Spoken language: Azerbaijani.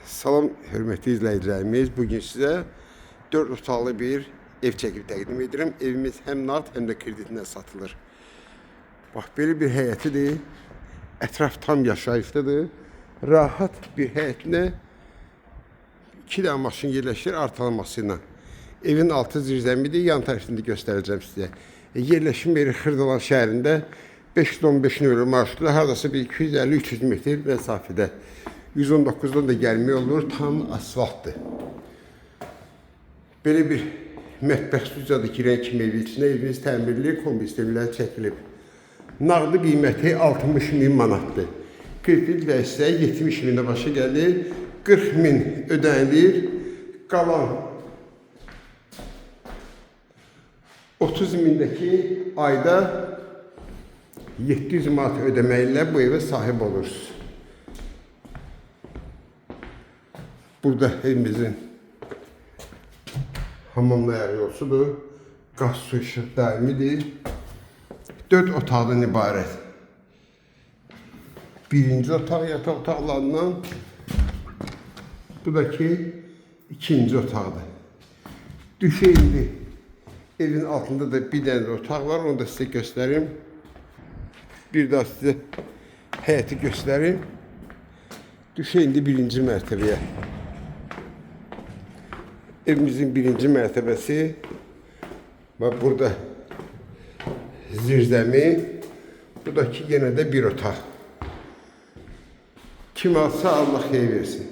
Salam hörmətli izləyicilərimiz. Bugün sizə 4 otaqlı bir ev çəkib təqdim edirəm. Evimiz həm nağd, həm də kreditinə satılır. Bax, belə bir həyətidir. Ətraf tam yaşayışlıdır. Rahat bir həyətinə 2 dənə maşın yerləşir artalaması ilə. Evin altı zirzəmidir, yan tərəfində göstərəcəm sizə. Yerləşim yeri Xırdalan şəhərində 515 nömrəli marşrutda hardasa bir 250-300 metr məsafədə. 119'dan da gəlmək olur, tam asfaltdır. Belə bir mətbəx stüdiyadır girən kimi evi içində eviniz təmirli, kombi sistemlər çəkilib. Nağdı qiyməti 60.000 manatdır. Kredit vəzsə 70.000-də başa gəlir, 40.000 ödənilir, qalan 30.000-dəki ayda 700 manat ödəməklə bu evə sahib olursunuz. Burada evimizin hamamlayan yolsudur. Qaz, su, işıq daimidir. 4 otaqdan ibarət. Birinci otaq yataq otaqlarından, bu da ki ikinci otaqdır. Düşeyli evin altında da bir dənə otaq var, onu da sizə göstərim. Bir daha sizə həyəti göstərim. Düşeyli birinci mərtəbəyə. Evimizin birinci mərtəbəsi və burada zirzəmi, bu da ki yenə də bir otaq. Kim alsa Allah xeyir versin.